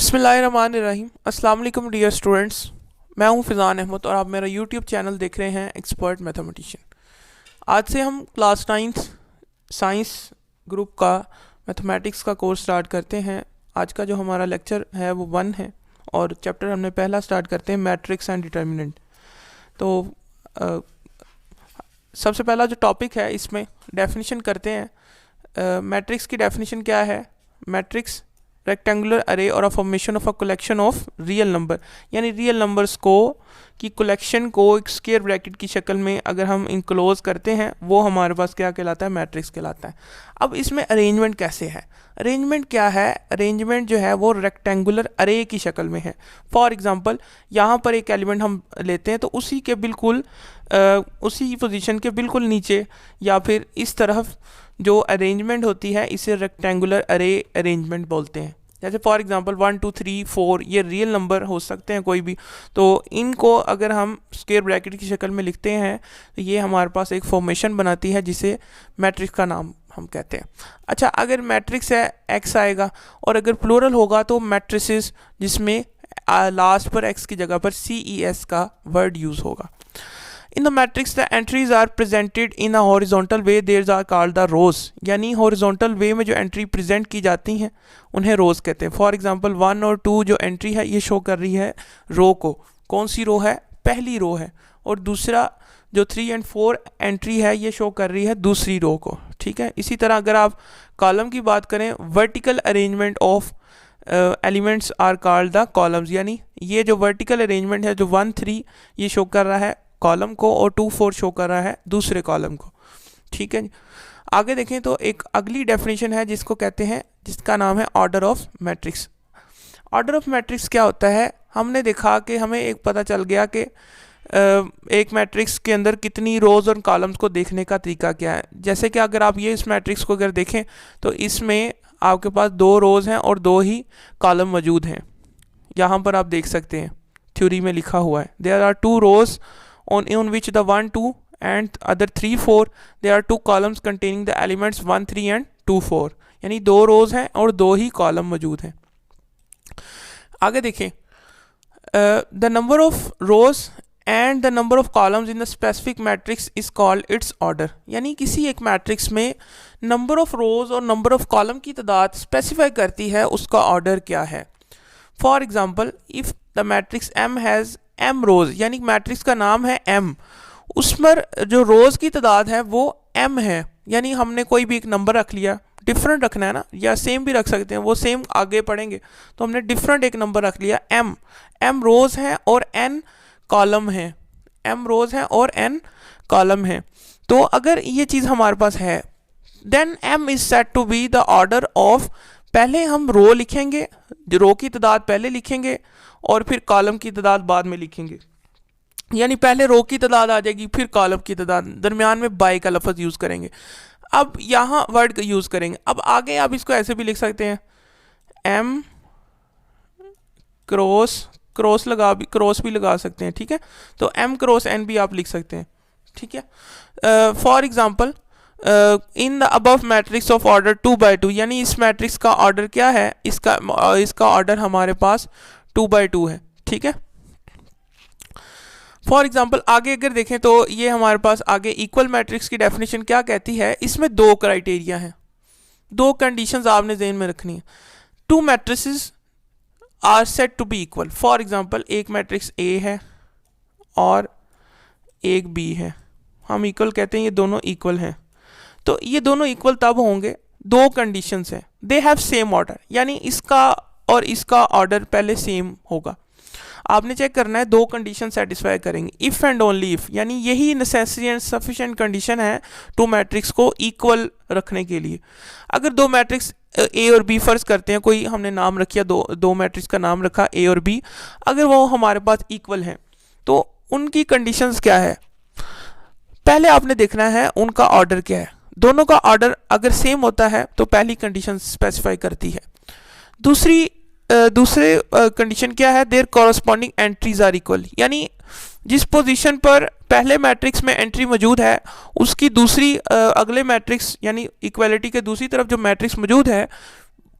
बिस्मिल्लाहिर्रहमानिर्रहीम। अस्सलाम वालेकुम डियर स्टूडेंट्स, मैं हूं फ़िज़ान अहमद और आप मेरा यूट्यूब चैनल देख रहे हैं एक्सपर्ट मैथमेटिशियन। आज से हम क्लास 9 साइंस ग्रुप का मैथमेटिक्स का कोर्स स्टार्ट करते हैं। आज का जो हमारा लेक्चर है वो 1 है और चैप्टर हमने पहला स्टार्ट करते हैं मैट्रिक्स एंड डिटर्मिनेंट। तो सबसे पहला जो टॉपिक है इसमें डेफिनेशन करते हैं। मैट्रिक्स की डेफिनेशन क्या है? मैट्रिक्स रेक्टेंगुलर अरे और a formation of a collection of real number, यानी रियल नंबर्स को की कलेक्शन को एक स्क्वायर ब्रैकेट की शक्ल में अगर हम इनक्लोज करते हैं वो हमारे पास क्या कहलाता है? मैट्रिक्स कहलाता है। अब इसमें अरेंजमेंट कैसे है? अरेंजमेंट क्या है? अरेंजमेंट जो है वो रेक्टेंगुलर अरे की शक्ल में है। फॉर एग्जांपल यहाँ पर एक एलिमेंट हम लेते हैं तो उसी के बिल्कुल उसी पोजीशन के बिल्कुल नीचे या फिर इस तरफ जो अरेंजमेंट होती है इसे रेक्टेंगुलर अरे अरेंजमेंट बोलते हैं। जैसे फॉर एग्जांपल 1 2 3 4 ये रियल नंबर हो सकते हैं कोई भी, तो इनको अगर हम स्क्वायर ब्रैकेट की शक्ल में लिखते हैं तो ये हमारे पास एक फॉर्मेशन बनाती है जिसे मैट्रिक्स का नाम हम कहते हैं। अच्छा, अगर मैट्रिक्स है एक्स आएगा और अगर प्लूरल होगा तो मैट्रिसेस जिसमें लास्ट पर एक्स की जगह पर CES का वर्ड यूज़ होगा। In the matrix the entries are presented in a horizontal way, these are called the rows, यानी horizontal way में जो एंट्री प्रेजेंट की जाती हैं उन्हें रोज कहते हैं। फॉर एग्जांपल 1 और 2 जो एंट्री है ये शो कर रही है रो को। कौन सी रो है? पहली रो है। और दूसरा जो 3 और 4 एंट्री है ये शो कर रही है दूसरी रो को। ठीक है। इसी तरह अगर आप कॉलम की बात करें, vertical arrangement of elements are called the columns, यानी ये जो वर्टिकल अरेंजमेंट है जो 1 3 ये शो कर रहा है कॉलम को और 2 4 शो कर रहा है दूसरे कॉलम को। ठीक है। आगे देखें तो एक अगली डेफिनेशन है जिसको कहते हैं, जिसका नाम है order of matrix. Order of matrix क्या होता है? हमने देखा कि हमें एक पता चल गया कि एक मैट्रिक्स के अंदर कितनी रोज़ और कॉलम्स को देखने का तरीका क्या है। जैसे कि अगर आप ये इस मैट्रिक्स को अगर देखें तो इसमें आपके पास 2 रोज़ हैं और 2 ही कॉलम मौजूद हैं। यहाँ पर आप देख सकते हैं थ्योरी में लिखा हुआ है there are 2 rows on which the 1 2 and other 3 4 there are 2 columns containing the elements 1 3 and 2 4, यानी 2 रोज हैं और 2 ही कॉलम मौजूद हैं। आगे देखें, the number of rows and the number of columns in the specific matrix is called its order, यानी किसी एक मैट्रिक्स में नंबर ऑफ रोज और नंबर ऑफ कॉलम की तादाद स्पेसिफाई करती है उसका ऑर्डर क्या है। For example if the matrix M has M रोज, यानी मैट्रिक्स का नाम है M, उस पर जो रोज की तादाद है वो M है, यानी हमने कोई भी एक नंबर रख लिया, डिफरेंट रखना है ना, या सेम भी रख सकते हैं, वो सेम आगे पढ़ेंगे, तो हमने डिफरेंट एक नंबर रख लिया M रोज हैं और N कॉलम हैं, M रोज हैं और N कॉलम हैं। तो अगर ये चीज़ हमारे पास है then M is set to be the order of, पहले हम रो लिखेंगे, रो की तादाद पहले लिखेंगे और फिर कॉलम की तादाद बाद में लिखेंगे, यानी पहले रो की तादाद आ जाएगी फिर कॉलम की तादाद, दरमियान में बाई का लफ्ज़ यूज़ करेंगे। अब यहाँ वर्ड का यूज़ करेंगे। अब आगे आप इसको ऐसे भी लिख सकते हैं M क्रॉस भी लगा सकते हैं। ठीक है, तो M क्रॉस N भी आप लिख सकते हैं। ठीक है। For example in the above matrix of order 2 by 2, यानी इस मैट्रिक्स का ऑर्डर क्या है? इसका ऑर्डर हमारे पास 2 by 2 है। ठीक है। फॉर एग्जाम्पल आगे अगर देखें तो ये हमारे पास आगे इक्वल मैट्रिक्स की डेफिनेशन क्या कहती है? इसमें 2 क्राइटेरिया हैं, 2 कंडीशंस आपने ज़हन में रखनी है। 2 matrices are set to be equal. For example एक मैट्रिक्स A है और एक B है, हम इक्वल कहते हैं, ये दोनों इक्वल हैं। तो ये दोनों इक्वल तब होंगे, 2 कंडीशंस हैं, दे हैव सेम ऑर्डर, यानी इसका और इसका ऑर्डर पहले सेम होगा। आपने चेक करना है 2 कंडीशन सेटिस्फाई करेंगे, इफ़ एंड ओनली इफ़, यानी यही नेसेसरी एंड सफिशिएंट कंडीशन है 2 मैट्रिक्स को इक्वल रखने के लिए। अगर 2 मैट्रिक्स A और B फर्ज करते हैं, कोई हमने नाम रखिया, दो मैट्रिक्स का नाम रखा A और B, अगर वो हमारे पास इक्वल हैं तो उनकी कंडीशंस क्या है? पहले आपने देखना है उनका ऑर्डर क्या है। दोनों का ऑर्डर अगर सेम होता है तो पहली कंडीशन स्पेसिफाई करती है। दूसरे कंडीशन क्या है? Their corresponding entries are equal, यानी जिस पोजीशन पर पहले मैट्रिक्स में एंट्री मौजूद है उसकी दूसरी अगले मैट्रिक्स यानी इक्वलिटी के दूसरी तरफ जो मैट्रिक्स मौजूद है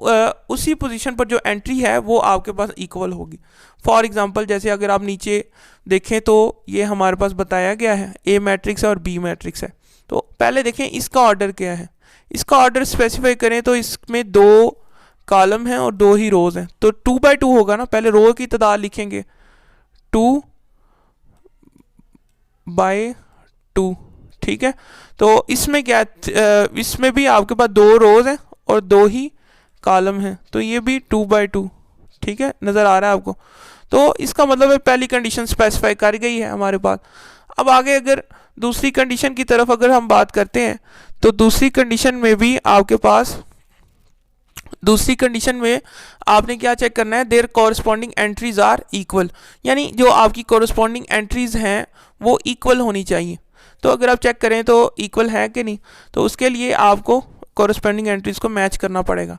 उसी पोजीशन पर जो एंट्री है वो आपके पास इक्वल होगी। फॉर एग्जांपल जैसे अगर आप नीचे देखें तो ये हमारे पास बताया गया है ए मैट्रिक्स है और बी मैट्रिक्स है। तो पहले देखें इसका ऑर्डर क्या है, इसका ऑर्डर स्पेसिफाई करें तो इसमें 2 कॉलम हैं और 2 ही रोज हैं, तो 2 बाई 2 होगा ना। पहले रो की तादाद लिखेंगे 2 बाई 2, ठीक है। तो इसमें क्या, इसमें भी आपके पास 2 रोज हैं और 2 ही कॉलम हैं, तो ये भी 2 बाई 2, ठीक है, नज़र आ रहा है आपको। तो इसका मतलब है पहली कंडीशन स्पेसिफाई कर गई है हमारे पास। अब आगे अगर दूसरी कंडीशन की तरफ अगर हम बात करते हैं तो दूसरी कंडीशन में भी आपके पास, दूसरी कंडीशन में आपने क्या चेक करना है, their corresponding entries are equal, यानी जो आपकी कॉरस्पॉन्डिंग एंट्रीज हैं वो इक्वल होनी चाहिए। तो अगर आप चेक करें तो इक्वल है कि नहीं, तो उसके लिए आपको कॉरस्पॉन्डिंग एंट्रीज को मैच करना पड़ेगा।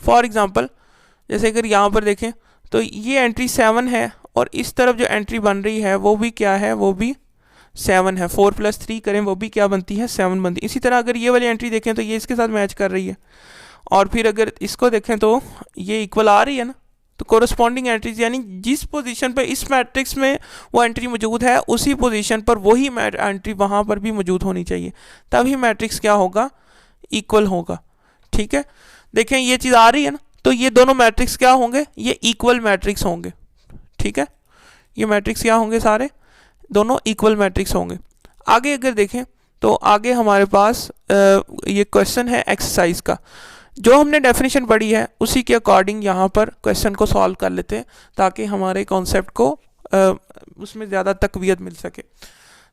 फॉर एग्जांपल जैसे अगर यहाँ पर देखें तो ये एंट्री 7 है और इस तरफ जो एंट्री बन रही है वो भी क्या है, वो भी 7 है। 4 + 3 करें वो भी क्या बनती है, 7 बनती है। इसी तरह अगर ये वाली एंट्री देखें तो ये इसके साथ मैच कर रही है, और फिर अगर इसको देखें तो ये इक्वल आ रही है ना। तो कोरस्पॉन्डिंग एंट्रीज यानी जिस पोजीशन पे इस मैट्रिक्स में वो एंट्री मौजूद है उसी पोजीशन पर वही एंट्री वहाँ पर भी मौजूद होनी चाहिए, तभी मैट्रिक्स क्या होगा, इक्वल होगा, ठीक है। देखें ये चीज़ आ रही है ना, तो ये दोनों मैट्रिक्स क्या होंगे, ये इक्वल मैट्रिक्स होंगे, ठीक है। ये मैट्रिक्स क्या होंगे, सारे दोनों इक्वल मैट्रिक्स होंगे। आगे अगर देखें तो आगे हमारे पास ये क्वेश्चन है एक्सरसाइज का, जो हमने डेफिनेशन पढ़ी है उसी के अकॉर्डिंग यहाँ पर क्वेश्चन को सॉल्व कर लेते हैं ताकि हमारे कॉन्सेप्ट को उसमें ज़्यादा तकवीत मिल सके।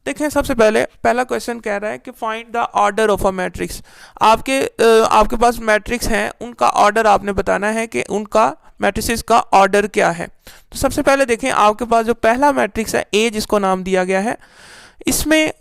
देखें सबसे पहले पहला क्वेश्चन कह रहा है कि find the order of a matrix. आपके पास मैट्रिक्स हैं, उनका ऑर्डर आपने बताना है कि उनका मैट्रिसेस का ऑर्डर क्या है। तो सबसे पहले देखें आपके पास जो पहला मैट्रिक्स है ए, जिसको नाम दिया गया है, इसमें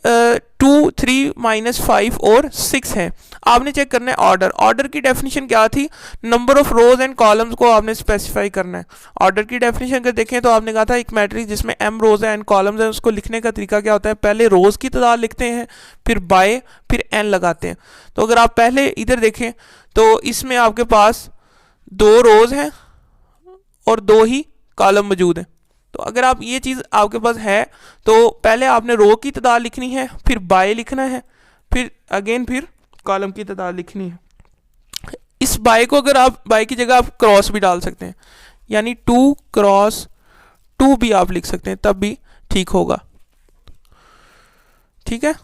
2, 3, -5 और 6 है। आपने चेक करना है ऑर्डर। ऑर्डर की डेफिनेशन क्या थी, number of rose and columns को आपने स्पेसिफाई करना है। ऑर्डर की डेफिनेशन अगर देखें तो आपने कहा था एक मैट्रिक्स जिसमें m रोज है एन कॉलम्स है, उसको लिखने का तरीका क्या होता है, पहले रोज की तादाद लिखते हैं, फिर बाय, फिर n लगाते हैं। तो अगर आप पहले इधर देखें तो इसमें आपके पास 2 रोज हैं और 2 ही कॉलम मौजूद हैं। तो अगर आप ये चीज़ आपके पास है तो पहले आपने रो की तादाद लिखनी है, फिर बाय लिखना है, फिर अगेन फिर कॉलम की तादाद लिखनी है। इस बाय को अगर आप बाय की जगह आप क्रॉस भी डाल सकते हैं, यानी 2 क्रॉस 2 भी आप लिख सकते हैं, तब भी ठीक होगा, ठीक है।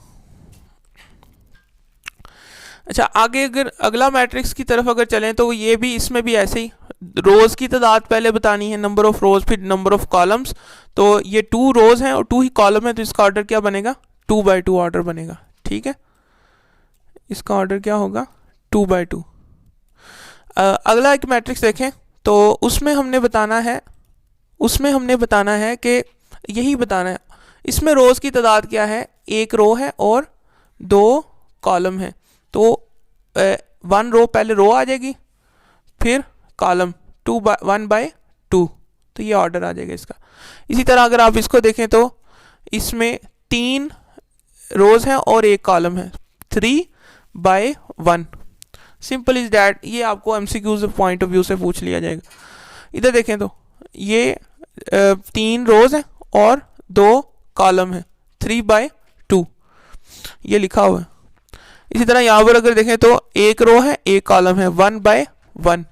अच्छा आगे अगर अगला मैट्रिक्स की तरफ अगर चलें तो ये भी, इसमें भी ऐसे ही रोज की तादाद पहले बतानी है, नंबर ऑफ रोज, फिर नंबर ऑफ कॉलम्स। तो ये 2 रोज हैं और 2 ही कॉलम है, तो इसका ऑर्डर क्या बनेगा, 2 बाई 2 ऑर्डर बनेगा, ठीक है। इसका ऑर्डर क्या होगा, 2 बाई 2। अगला एक मैट्रिक्स देखें तो उसमें हमने बताना है कि यही बताना है, इसमें रोज की तादाद क्या है, 1 रो है और 2 कॉलम है। तो 1 रो पहले रो आ जाएगी, फिर कॉलम 1 बाई 2, तो ये ऑर्डर आ जाएगा इसका। इसी तरह अगर आप इसको देखें तो इसमें 3 रोज हैं और 1 कॉलम है, 3 बाई 1। Simple is that. ये आपको एमसीक्यूज पॉइंट ऑफ व्यू से पूछ लिया जाएगा। इधर देखें तो ये 3 रोज हैं और 2 कॉलम है, 3 बाई 2 ये लिखा हुआ है। इसी तरह यहाँ पर अगर देखें तो 1 रो है, 1 कॉलम है, 1 बाई 1।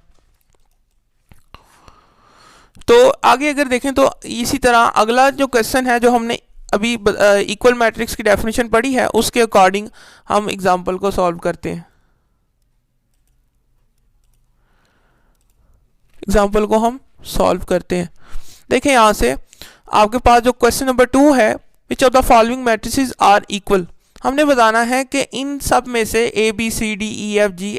तो आगे अगर देखें तो इसी तरह अगला जो क्वेश्चन है जो हमने अभी इक्वल मैट्रिक्स की डेफिनेशन पढ़ी है उसके अकॉर्डिंग हम एग्जांपल को सॉल्व करते हैं। एग्जांपल को हम सॉल्व करते हैं। देखें यहाँ से आपके पास जो क्वेश्चन नंबर 2 है, which of the following matrices are equal. हमने बताना है कि इन सब में से ABCDEFGHIJK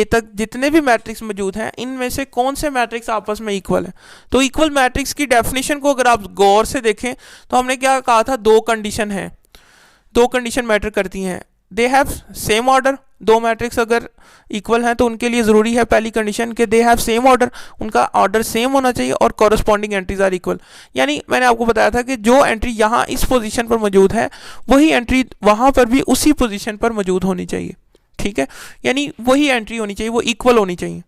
तक जितने भी मैट्रिक्स मौजूद हैं इनमें से कौन से मैट्रिक्स आपस में इक्वल है। तो इक्वल मैट्रिक्स की डेफिनेशन को अगर आप गौर से देखें तो हमने क्या कहा था, 2 कंडीशन है, 2 कंडीशन मैटर करती हैं। They have same order, 2 matrix अगर इक्वल हैं तो उनके लिए ज़रूरी है पहली कंडीशन कि दे हैव सेम ऑर्डर, उनका ऑर्डर सेम होना चाहिए, और कॉरस्पॉन्डिंग एंट्रीज आर इक्वल। यानी मैंने आपको बताया था कि जो एंट्री यहाँ इस पोजीशन पर मौजूद है वही एंट्री वहाँ पर भी उसी पोजीशन पर मौजूद होनी चाहिए। ठीक है, यानी वही एंट्री होनी चाहिए, वो इक्वल होनी चाहिए।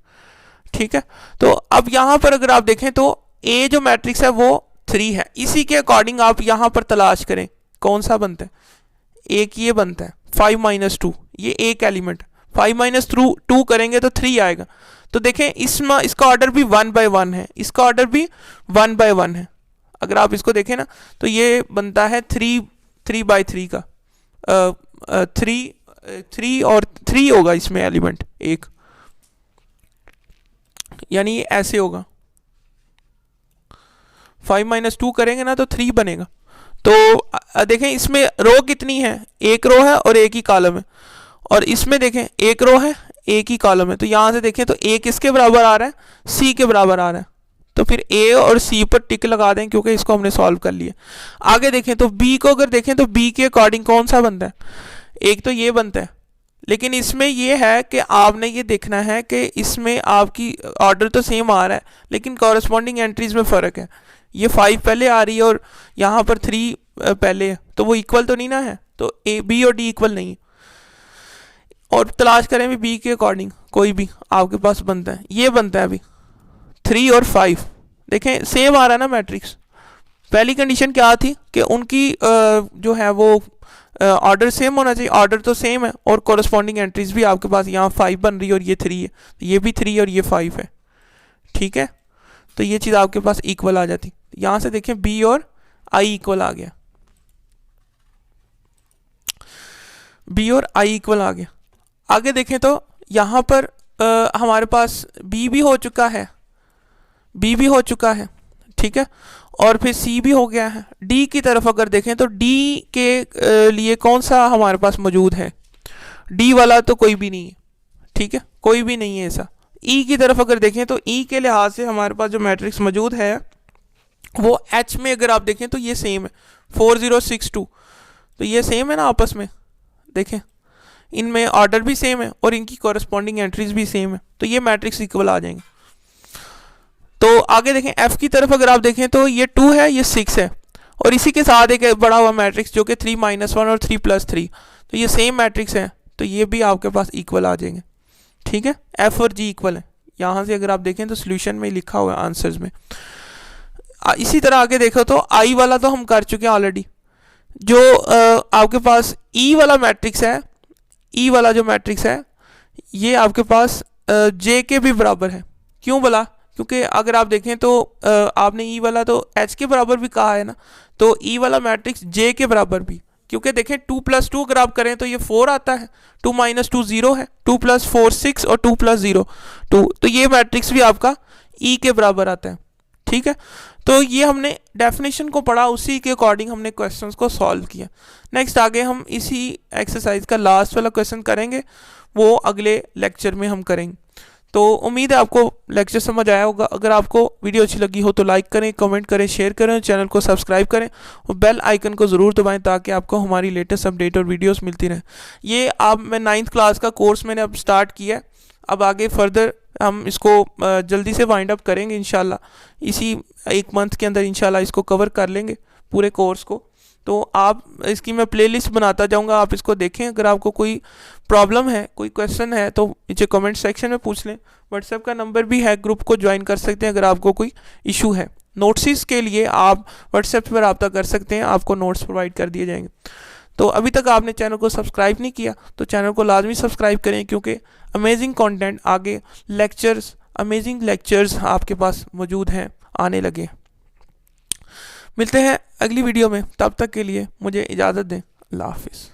ठीक है, तो अब यहाँ पर अगर आप देखें तो ए जो मैट्रिक्स है वो 3 है, इसी के अकॉर्डिंग आप यहाँ पर तलाश करें कौन सा बनता है। एक ये बनता है 5 - 2, ये एक एलिमेंट 5 - 2 करेंगे तो 3 आएगा। तो देखें इसमें इसका ऑर्डर भी 1 by 1 है, इसका ऑर्डर भी 1 by 1 है। अगर आप इसको देखें ना तो ये बनता है 3 by 3 का, 3 और 3 होगा इसमें एलिमेंट एक, यानी ऐसे होगा 5 - 2 करेंगे ना तो 3 बनेगा। तो देखें इसमें रो कितनी है, एक रो है और एक ही कॉलम है, और इसमें देखें एक रो है एक ही कॉलम है। तो यहाँ से देखें तो ए किसके बराबर आ रहा है, सी के बराबर आ रहा है, तो फिर ए और सी पर टिक लगा दें क्योंकि इसको हमने सॉल्व कर लिया। आगे देखें तो बी को अगर देखें तो बी के अकॉर्डिंग कौन सा बनता है, एक तो ये बनता है, लेकिन इसमें ये है कि आपने ये देखना है कि इसमें आपकी ऑर्डर तो सेम आ रहा है लेकिन कॉरस्पॉन्डिंग एंट्रीज में फ़र्क है। ये 5 पहले आ रही है और यहाँ पर 3 पहले है, तो वो इक्वल तो नहीं ना है, तो ए बी और डी इक्वल नहीं है। और तलाश करें भी बी के अकॉर्डिंग कोई भी आपके पास बनता है, ये बनता है अभी 3 और 5, देखें सेम आ रहा है ना मैट्रिक्स। पहली कंडीशन क्या थी कि उनकी जो है वो ऑर्डर सेम होना चाहिए, ऑर्डर तो सेम है और कॉरस्पॉन्डिंग एंट्रीज भी आपके पास यहाँ 5 बन रही है और ये 3 है, तो ये भी 3 और ये 5 है। ठीक है, तो ये चीज़ आपके पास इक्वल आ जाती। यहाँ से देखें बी और आई इक्वल आ गया, बी और आई इक्वल आ गया। आगे देखें तो यहाँ पर हमारे पास बी भी हो चुका है, बी भी हो चुका है, ठीक है, और फिर सी भी हो गया है। डी की तरफ अगर देखें तो डी के लिए कौन सा हमारे पास मौजूद है, डी वाला तो कोई भी नहीं है, ठीक है, कोई भी नहीं है ऐसा। ई की तरफ अगर देखें तो ई के लिहाज से हमारे पास जो मैट्रिक्स मौजूद है वो एच में अगर आप देखें तो ये सेम है 4062, तो ये सेम है ना आपस में, देखें इनमें ऑर्डर भी सेम है और इनकी कॉरस्पॉन्डिंग एंट्रीज भी सेम है, तो ये मैट्रिक्स इक्वल आ जाएंगे। तो आगे देखें एफ की तरफ अगर आप देखें तो ये 2 है, ये 6 है, और इसी के साथ एक बड़ा हुआ मैट्रिक्स जो कि 3 - 1 और 3 + 3, तो ये सेम मैट्रिक्स है, तो ये भी आपके पास इक्वल आ जाएंगे। ठीक है, एफ और जी इक्वल है, यहाँ से अगर आप देखें तो सोल्यूशन में लिखा हुआ है आंसर्स में। इसी तरह आगे देखो तो आई वाला तो हम कर चुके हैं ऑलरेडी। जो आपके पास ई वाला मैट्रिक्स है, ई वाला जो मैट्रिक्स है ये आपके पास जे के भी बराबर है। क्यों बोला, क्योंकि अगर आप देखें तो आपने ई वाला तो एच के बराबर भी कहा है ना, तो ई वाला मैट्रिक्स जे के बराबर भी, क्योंकि देखें 2 + 2 अगर आप करें तो ये 4 आता है, 2 - 2 0 है, 2 + 4 6 और 2 + 0 2, तो ये मैट्रिक्स भी आपका ई के बराबर आता है। ठीक है, तो ये हमने डेफिनेशन को पढ़ा, उसी के अकॉर्डिंग हमने क्वेश्चंस को सॉल्व किया। नेक्स्ट आगे हम इसी एक्सरसाइज का लास्ट वाला क्वेश्चन करेंगे, वो अगले लेक्चर में हम करेंगे। तो उम्मीद है आपको लेक्चर समझ आया होगा। अगर आपको वीडियो अच्छी लगी हो तो लाइक करें, कमेंट करें, शेयर करें, चैनल को सब्सक्राइब करें और बेल आइकन को ज़रूर दबाएं ताकि आपको हमारी लेटेस्ट अपडेट और वीडियोस मिलती रहें। ये अब मैं 9th क्लास का कोर्स मैंने अब स्टार्ट किया है, अब आगे फर्दर हम इसको जल्दी से वाइंड अप करेंगे इंशाल्लाह, इसी 1 मंथ के अंदर इंशाल्लाह इसको कवर कर लेंगे पूरे कोर्स को। तो आप इसकी मैं प्लेलिस्ट बनाता जाऊंगा, आप इसको देखें। अगर आपको कोई प्रॉब्लम है, कोई क्वेश्चन है तो नीचे कमेंट सेक्शन में पूछ लें। व्हाट्सएप का नंबर भी है, ग्रुप को ज्वाइन कर सकते हैं अगर आपको कोई इशू है। नोट्स के लिए आप व्हाट्सएप पर रब्ता कर सकते हैं, आपको नोट्स प्रोवाइड कर दिए जाएंगे। तो अभी तक आपने चैनल को सब्सक्राइब नहीं किया तो चैनल को लाजमी सब्सक्राइब करें, क्योंकि अमेजिंग कंटेंट आगे लेक्चर्स, अमेजिंग लेक्चर्स आपके पास मौजूद हैं, आने लगे। मिलते हैं अगली वीडियो में, तब तक के लिए मुझे इजाज़त दें। अल्लाह हाफिज़।